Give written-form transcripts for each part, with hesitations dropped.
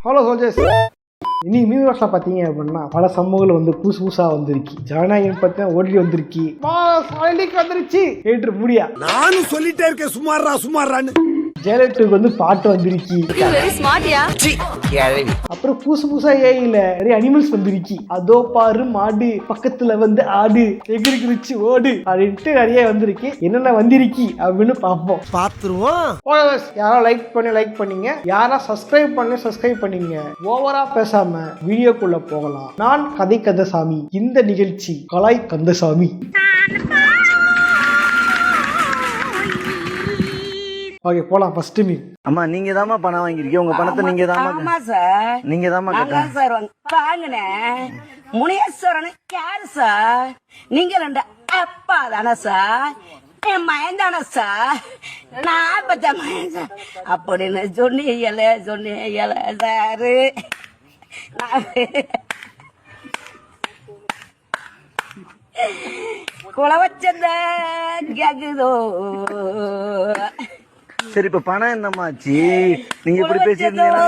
Hello soldiers, இன்னைக்கு மீன் வாஷில் பார்த்தீங்க அப்படின்னா பல சமூகங்கள் வந்து புதுசு புதுசாக வந்திருக்கு. ஜனநாயகம் பார்த்தா ஓடி வந்திருக்கு, வந்துருச்சு ஏற்று முடியா. நானும் சொல்லிட்டே இருக்கேன் சுமாரான்னு. ஜெயலலிதாவுக்கு வந்து பாட்டு வந்திருக்கு. அப்புறம் புதுசு புதுசா ஏயில நிறைய அனிமல்ஸ் வந்திருக்கு. அதோ பாரு மாடு பக்கத்துல வந்து ஆடு எகிரிச்சு ஓடு அப்படின்ட்டு நிறைய வந்திருக்கு. என்னென்ன வந்திருக்கு அப்படின்னு பார்ப்போம், பார்த்துருவோம். யாரா லைக் பண்ணீங்க, யாரா சப்ஸ்கிரைப் பண்ணீங்க. ஓவரா பேசாம வீடியோக்குள்ள போகலாம். நான் கதை கந்தசாமி. இந்த நிகழ்ச்சி கலாய் கந்தசாமி. ஓகே போலாம். ஃபர்ஸ்ட் மீன். அம்மா நீங்க தாமா பணம் வாங்கிருக்கீங்க, உங்க பணத்தை நீங்க தாமா. ஆமா சார், நீங்க தாமா சார் வாங்கினேன். முனேஸ்வரன் யாரு சார்? நீங்க ரெண்டு அப்பா தானே சார்? என் மயன் தானே சார்? நான் பச்ச மயன் சார் அப்படின்னு சொன்னீங்களே சாரு. குளவச்சந்த கேக்குதோ. சரி, இப்ப பணம் என்னமாச்சு? நீங்க இப்படி பேசியிருந்தீங்கன்னா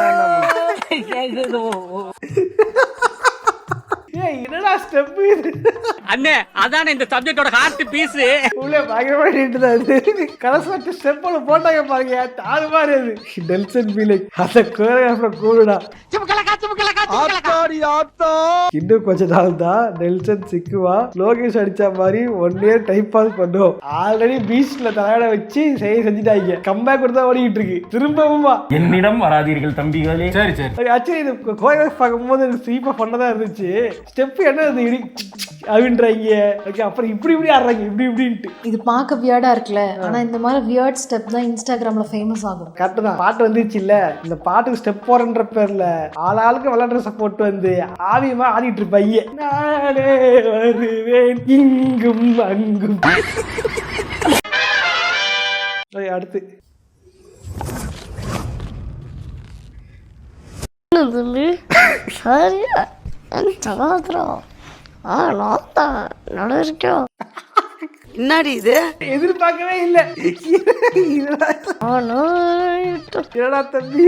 என்னடா ஸ்டெப் இது அண்ணே? அதானே இந்த சப்ஜெக்டோட ஹார்ட் பீஸ். உள்ள பயங்கரமா கடைசி ஸ்டெப் போட்டாங்க பாருங்க, தாறு மாதிரி அது டெல்சன் பீலிங். அந்த கோரியோகிராஃபர் கூடுடா. இன்னும் கொஞ்ச நாள் தான் நெல்சன் சிக்குவா. லோகேஷ் அடிச்ச மாதிரி 1 இயர் டைம் பாஸ் பண்ணுவோம். ஆல்ரெடி பீச்ல தலையாட வச்சு செஞ்சுட்டாங்க. கம்பேக் கொடுத்தா ஓடிக்கிட்டு இருக்கு. திரும்பவுமா என்னிடம் வராதீர்கள் தம்பிகளே. சரி சரி. ஆக்சுவலி இது கோரியோகிராஃப் பார்க்கும்போது எனக்கு சீப்பா பண்ணதா இருந்துச்சு. ஸ்டெப் என்ன அப்படின்றாங்க. அப்புறம் இப்படி ஆடுறாங்க, இப்படின்ட்டு. இது பார்க்க வியர்டா இருக்குல்ல, ஆனா இந்த மாதிரி வியர்ட் ஸ்டெப் தான் இன்ஸ்டாகிராம்ல ஃபேமஸ் ஆகும். கரெக்ட் தான். பாட்டு வந்துச்சு இல்ல, இந்த பாட்டுக்கு ஸ்டெப் போறன்ற பேர்ல ஆளாளுக்கு விளையாடுற சப்போர்ட் வந்து ஆவியமா ஆடிட்டு இருப்பாங்க. நானே வருவேன் இங்கும் அங்கும். அடுத்து என்னடி இது? எதிர்பார்க்கவே இல்லை. என்னடா தம்பி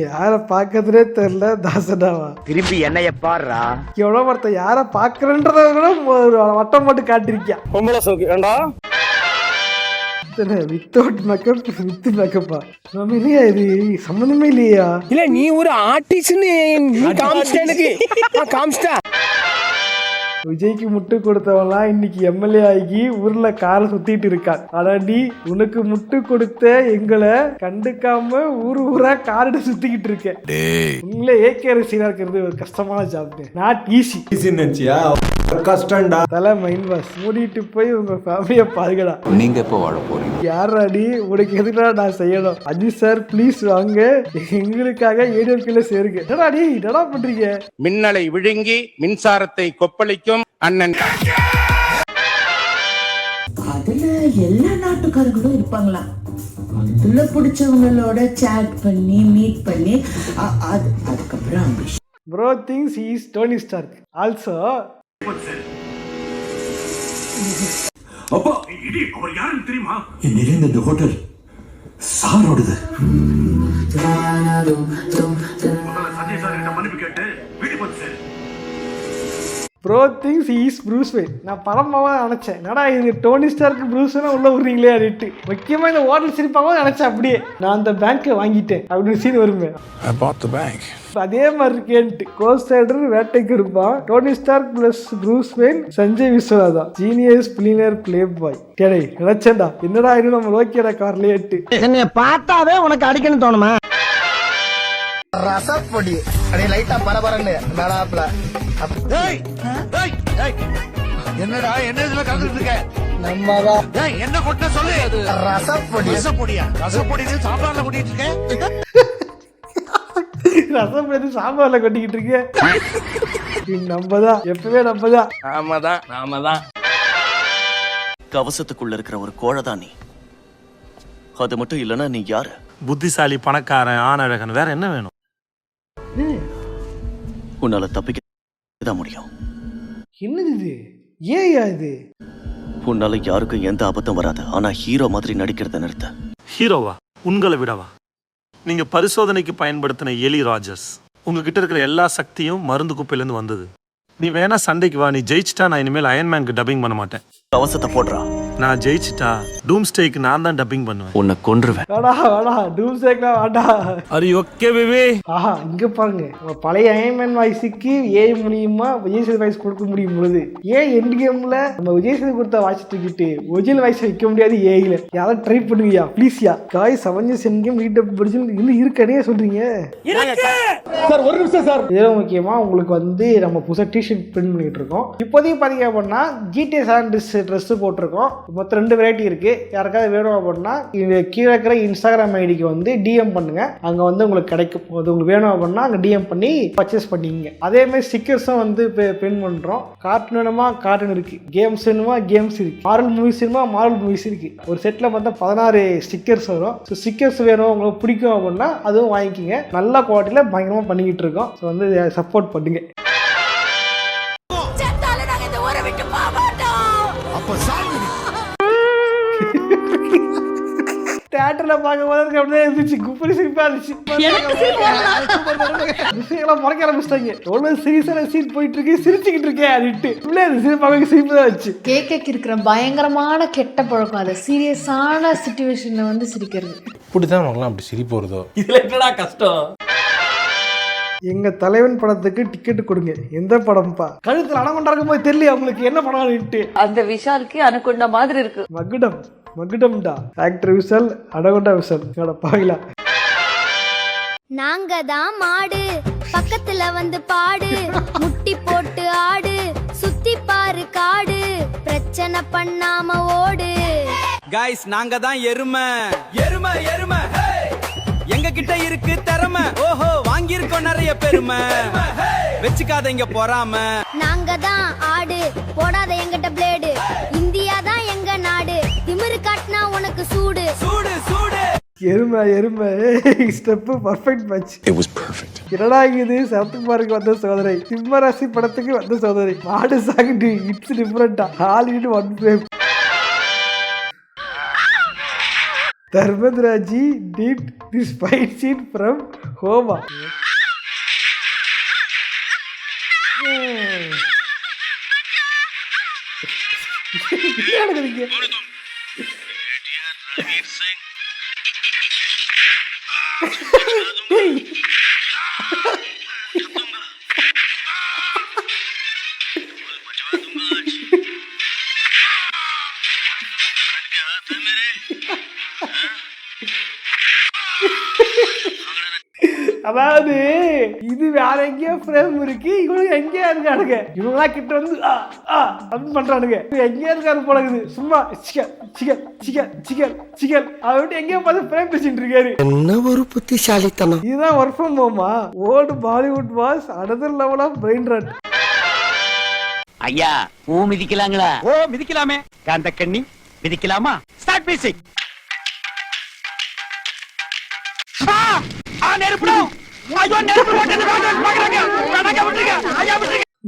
யார பாக்கிறதுனே தெரியல. தாசனாவா திரும்பி என்னைய பாடுறா. எவ்வளவு ஒருத்த யார பாக்குறன்றத கூட ஒரு வட்டம் போட்டு காட்டிருக்கியா. பொம்பளை சோக்கு வேண்டா. வித்தவுட் மேக்கப் வித் மேக்கப்பா. நம்ம இல்லையா, இது சம்பந்தமே இல்லையா? இல்ல நீ ஒரு ஆர்டிஸ்ட்னு காமிச்சிட்டா. விஜய்க்கு முட்டு கொடுத்தவன்லாம் இன்னைக்கு எம்எல்ஏ ஆகி ஊர்ல காரை சுத்திட்டு இருக்கான். ஆனா நீ உனக்கு முட்டு கொடுத்த எங்களை கண்டுக்காம ஊரா காரிட சுத்திக்கிட்டு இருக்க. உங்களே ஏகே ரசிகனா இருக்கிறது ஒரு கஷ்டமான ஜாப். Not easy. கஷ்டம்டா. தலை மைண்ட் வாஷ் மூடிட்டு போய் உங்க ஃபேமிலிய பாருங்கடா. நீங்க எப்போ வாழ போறீங்க? யாராடி உனக்கு எதுனா நான் செய்யணும்? அஜித் சார் ப்ளீஸ் வாங்க, எங்களுக்காக ஏடிஎம்கேல சேருங்க. என்னடாடி என்னடா பண்றீங்க? மின்னலை விழுங்கி மின்சாரத்தை கொப்பளிக்கும் அண்ணன். அதுல எல்லா நாட்டுக்காரங்களும் இருப்பாங்களா? அதுல பிடிச்சவங்களோட சாட் பண்ணி மீட் பண்ணி அதுக்கப்புறம் bro things he is Tony Stark also. அப்பா இடி அவர் யாருன்னு தெரியுமா? என்னிருந்து இந்த ஹோட்டல் சாரோடுது. சஞ்சய் சார் கிட்ட மன்னிப்பு கேட்டு வீட்டுக்கு வந்து சேரு. Bro things he is Bruce Wayne. நான் பரமாவா நினைச்சேன், என்னடா இது டோனி ஸ்டார்க்கு ப்ரூஸ் வேணா உள்ள விடுறீங்களே அப்படின்ட்டு. முக்கியமா இந்த ஹோட்டல் சிரிப்பாகவும் நினைச்சேன். அப்படியே நான் அந்த பேங்க்கை வாங்கிட்டேன் அப்படின்னு சீன் வருமே. I bought the bank. அதே மாதிரி இருக்கேன்ட்டு கோஸ்டைடர் வேட்டைக்கு இருப்பான். Tony Stark plus Bruce Wayne, Sanjay Viswanatha, genius billionaire playboy. கேடை நினைச்சேன்டா, என்னடா இன்னும் நம்ம லோக்கியடா கார்லேட்டு. என்னைய பார்த்தாவே உனக்கு அடிக்கணும் தோணுமா? ரசப்பொடி அப்படியே லைட்டா பரபரன்னு மேலாப்ல. என்னடா என்ன இதுல கலந்துட்டு இருக்க? நம்மதான் என்ன கொட்ட சொல்லு. ரசப்பொடி. ரசப்பொடி சாம்பார்ல கொட்டிட்டு இருக்க. ரசம் எடுத்து சாம்பார்ல கொட்டிக்கிட்டு இருக்க. நம்பதான், எப்பவே நம்பதான். நாமதான் கவசத்துக்குள்ள இருக்கிற ஒரு கோழதான் நீ. அது மட்டும் இல்லைன்னா நீ யாரு? புத்திசாலி, பணக்காரன், ஆணழகன், வேற என்ன வேணும்? உன்னால தப்பிக்க தான் முடியும். என்னது இது? ஏயா இது? உன்னால யாருக்கும் எந்த ஆபத்தும் வராது. ஆனா ஹீரோ மாதிரி நடிக்கிறத நிறுத்த. ஹீரோவா? உங்களை விடவா? நீங்க பரிசோதனைக்கு பயன்படுத்தின எலி ராஜர்ஸ். உங்ககிட்ட இருக்கிற எல்லா சக்தியும் மருந்து குப்பையிலேருந்து வந்தது. நீ வேணா சண்டைக்கு வா, நீ ஜெயிச்சிட்டா நான் இனிமேல் அயன்மேனுக்கு டப்பிங் பண்ண மாட்டேன். அவசரத்தை போடுறா. நான் ஜெயிச்சிட்டா டூம்ஸ்டேக்கு நான் தான் டப்பிங் பண்ணுவேன். உன்னை கொன்றுவேன். வேடா டூம் சேக்கலாம் வேண்டா. அரி ஓகே பேபி. ஆஹா இங்க பாருங்க, நம்ம பழைய அயன்மேன் வாய்ஸுக்கு ஏஐ மூலியமா விஜய் சேது வாய்ஸ் கொடுக்க முடியும் பொழுது ஏன் எண்ட் கேம்ல நம்ம விஜய் சேது கொடுத்த வாய்ஸ் தூக்கிட்டு ஒரிஜினல் வாய்ஸ் வைக்க முடியாது ஏஐல? யாராவது ட்ரை பண்ணுவியா ப்ளீஸ்யா? Guys Avengers endgame redub version இன்னும் இருக்கனே சொல்றீங்க சார் ஒரு நிமிஷம் சார். இதெல்லாம் முக்கியமா உங்களுக்கு வந்து நம்ம புதுசாக டிஷர்ட் பிரிண்ட் பண்ணிட்டு இருக்கோம். இப்போதைக்கு பார்த்தீங்க அப்படின்னா GTA San ட்ரெஸ் போட்டிருக்கோம். மொத்தம் 2 வெரைட்டி இருக்கு. யாருக்காவது வேணும் அப்படின்னா இந்த கீழே இருக்கிற இன்ஸ்டாகிராம் ஐடிக்கு வந்து டிஎம் பண்ணுங்க, அங்க வந்து உங்களுக்கு கிடைக்கும். அது உங்களுக்கு வேணும் அப்படின்னா அங்கே டிஎம் பண்ணி பர்ச்சேஸ் பண்ணிங்க. அதே மாதிரி ஸ்டிக்கர்ஸும் வந்து பிரிண்ட் பண்றோம். கார்ட்டூன் வேணுமா கார்ட்டூன் இருக்கு, கேம்ஸ் வேணுமா கேம்ஸ் இருக்கு, மாரல் மூவிஸ் வேணுமா மாரல் மூவிஸ் இருக்கு. ஒரு செட்ல பார்த்தா 16 ஸ்டிக்கர்ஸ் வரும். ஸோ ஸ்டிக்கர்ஸ் வேணும் உங்களுக்கு பிடிக்கும் அப்படின்னா அதுவும் வாங்கிக்கிங்க. நல்ல குவாலிட்டியில் பயங்கரமாக பண்ணிக்கிட்டு இருக்கோம். ஸோ வந்து சப்போர்ட் பண்ணுங்க. தியேட்டர்ல பார்க்கும்போது அப்படியே இருந்துச்சு, குப்பரி சிரிப்பா இருந்துச்சு. விஷயங்கள்லாம் மறக்க ஆரம்பிச்சிட்டாங்க. எவ்வளவு சீரியஸான சீன் போயிட்டு இருக்கு, சிரிச்சுக்கிட்டு இருக்கேன் அப்படின்ட்டு அது சிரிப்பாக சிரிப்பு தான் வச்சு. கேக்கு இருக்கிற பயங்கரமான கெட்ட பழக்கம் அது. சீரியஸான சிச்சுவேஷன்ல வந்து சிரிக்கிறது. இப்படிதான் நமக்குலாம் அப்படி சிரிப்பு வருதோ? இதுல என்னடா கஷ்டம்? எங்க தலைவன் படத்துக்கு டிக்கெட் கொடுங்க. எந்த படம்ப்பா? கழுத்துல அனகொண்டா இருக்கும் போது தெரியல அவங்களுக்கு என்ன படம். அந்த விஷாலுக்கு அனுகொண்ட மாதிரி இருக்கு. மகுடம்டா ஆக்டர் விசல், அனகொண்டா விசல். பாக்கலாம். நாங்க தான் மாடு, பக்கத்துல வந்து பாடு, முட்டி போட்டு ஆடு, சுத்தி பாரு காடு, பிரச்சனை பண்ணாம ஓடு. गाइस நாங்க தான் எருமை எருமை எருமை. எங்க கிட்ட இருக்கு திறமை, ஓஹோ வாங்கி இருக்கோம் நிறைய பெருமை. வெச்சுக்காதீங்க பொறாம. நாங்க தான் ஆடு, போடாத எங்கிட்ட பிளேடு, இந்தியா தான் எங்க நாடு, திமிரு காட்டினா உனக்கு சூடு சூடு சூடு. எருமை step perfect match. It was perfect. என்னடா இது? சரத்குமாருக்கு வந்த சோதனை, சிம்மராசி படத்துக்கு வந்த சோதனை. மாடு சாங்கிட்டு இட்ஸ் டிஃபரெண்டா. Already 1 frame. Dharmendraji did this fight scene from Homa. அதாவது இது வேற எங்கேயோ ஃப்ரேம் இருக்கு, இவங்க எங்கேயா இருக்கானுங்க. இவங்களா கிட்ட வந்து அப்படின்னு பண்றானுங்க. எங்கேயா இருக்காரு போலகுது. சும்மா சிக்கல் சிக்கல் சிக்கல் சிக்கல் சிக்கல் அவர்கிட்ட எங்கேயோ பார்த்து ஃப்ரேம் பேசிட்டு இருக்காரு. என்ன ஒரு புத்திசாலித்தனம். இதுதான் ஒர்க் ஃப்ரம் ஹோமா? Old Bollywood was another level of brain rot. ஐயா பூ மிதிக்கலாங்களா? ஓ மிதிக்கலாமே. காந்த கண்ணி மிதிக்கலாமா? Start music.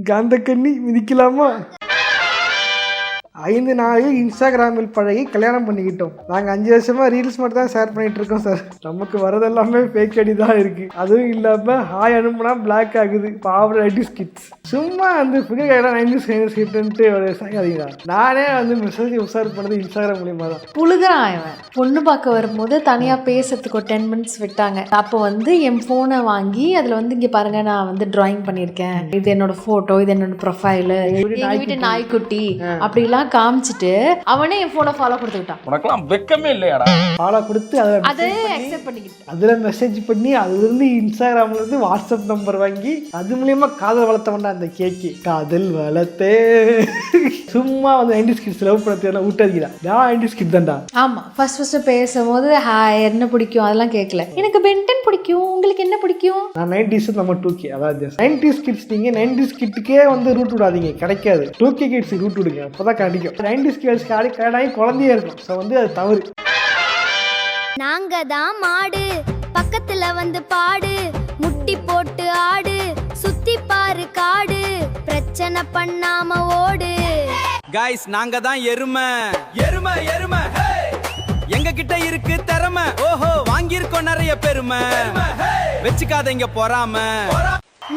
காந்தக்கண்ணி மிதிக்கலாமா? 5 நாளில் இன்ஸ்டாகிராமில் பழகி கல்யாணம் பண்ணிக்கிட்டோம். நாங்கள் 5 வருஷமா ரீல்ஸ் மட்டும் தான் ஷேர் பண்ணிட்டு இருக்கோம் சார். நமக்கு வரதெல்லாமே ஃபேக் ஐடி தான் இருக்கு. அதுவும் இல்லாம ஹாய் அனுப்புனா பிளாக் ஆகுது. பாவர் 90s கிட்ஸ். சும்மா அந்த ஃபிகர் 90s கிட்ன்ட்டு ஒரு சாகாதீங்களா. நானே வந்து மெசேஜ் உஷார் பண்ணது இன்ஸ்டாகிராம் மூலியமா தான். புழுகிறான் இவன். பொண்ணு பார்க்க வரும்போது தனியா பேசுறதுக்கு ஒரு 10 மினிட்ஸ் விட்டாங்க. அப்போ வந்து என் போனை வாங்கி அதுல வந்து இங்க பாருங்க நான் வந்து டிராயிங் பண்ணிருக்கேன், இது என்னோட போட்டோ, இது என்னோட ப்ரொஃபைல், எங்க வீட்டு நாய்க்குட்டி அப்படிலாம் காமிச்சிட்டு அவனே என் போனை ஃபாலோ கொடுத்துக்கிட்டான். உனக்கெல்லாம் வெக்கமே இல்லையாடா? ஃபாலோ கொடுத்து அதை அக்செப்ட் பண்ணிக்கிட்டு அதுல மெசேஜ் பண்ணி அதுல இருந்து இன்ஸ்டாகிராம்ல இருந்து வாட்ஸ்அப் நம்பர் வாங்கி அது மூலியமா காதல் வளர்த்த வேண்டாம். அந்த கேக்கு காதல் வளர்த்தே சும்மா வந்து 90s கிட்ஸ் லவ் பண்ண ஊட்டாதீங்களா? நான் 90s கிட் தான்டா. ஆமா ஃபர்ஸ்ட் பேசும்போது ஹாய் என்ன பிடிக்கும் அதெல்லாம் கேட்கல. எனக்கு பென்டன் பிடிக்கும், உங்களுக்கு என்ன பிடிக்கும்? நான் 90s நம்ம 2K. அதாவது 90s கிட்ஸ். நீங்க 90s கிட்டுக்கே வந்து ரூட் விடாதீங்க, கிடைக்காது. 2K கிட்ஸ் ரூட் விடுங்க, அப்பதான் கிடைக்கும். 90s கிட்ஸ் கடாய் குழந்தையா இருக்கும். ஸோ வந்து அது தவறு. நாங்க தான் மாடு, பக்கத்துல வந்து பாடு, முட்டி போட்டு ஆடு, சுத்தி பாரு காடு, பிரச்சனை பண்ணாம ஓடு. गाइस நாங்க தான் எருமை எருமை எருமை. எங்க எங்க கிட்ட இருக்கு திறமை ஓஹோ வாங்கியிருக்கோம் நிறைய பெருமை வச்சுக்காதீங்க பொறாம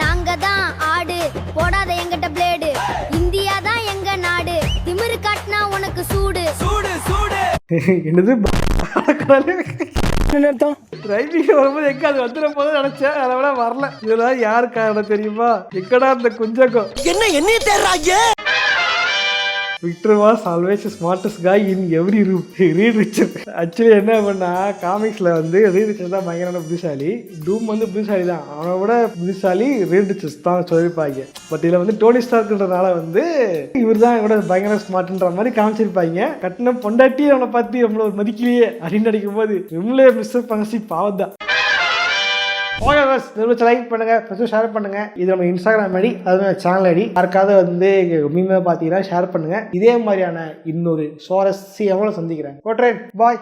நாங்க தான் ஆடு போடாத எங்கிட்ட பிளேடு இந்தியா தான் எங்க நாடு திமிரு காட்டினா உனக்கு சூடு சூடு சூடு என்னது ரைட்டிங் வரும்போது எங்க அது வந்துட போது நினைச்சேன் அதை விட வரல. இதெல்லாம் யாரு காரணம் தெரியுமா? எக்கடா அந்த குஞ்சகம் என்ன தேடுறாங்க? Victor was always the smartest guy in every room. Reed Richards. Actually என்ன பண்ணா காமிக்ஸ்ல வந்து ரீட் ரிச்சர்ஸ் தான் பயங்கரமான புத்திசாலி. டூம் வந்து புத்திசாலி தான். அவனை விட புத்திசாலி ரீட் ரிச்சர்ஸ் தான் சொல்லியிருப்பாங்க. பட் இதில் வந்து டோனி ஸ்டார்க்ன்றனால வந்து இவர் தான் கூட பயங்கர ஸ்மார்ட்ன்ற மாதிரி காமிச்சிருப்பாங்க. கட்டின பொண்டாட்டி அவனை பார்த்து நம்மள ஒரு மதிக்கலையே அப்படின்னு நினைக்கும் போது நம்மளே மிஸ்டர் பங்கசி பாவம் தான். ஓகே பஸ் நிறுவனத்தை லைக் பண்ணுங்க, ஃபஸ்ட்டு ஷேர் பண்ணுங்க. இது நம்ம இன்ஸ்டாகிராம் ஐடி, அதுவும் சேனல் ஐடி. யாருக்காவது வந்து மீமே பார்த்தீங்கன்னா ஷேர் பண்ணுங்க. இதே மாதிரியான இன்னொரு சுவாரஸ்யமான சந்திக்கிறேன். ஓட்ரேன் பாய்.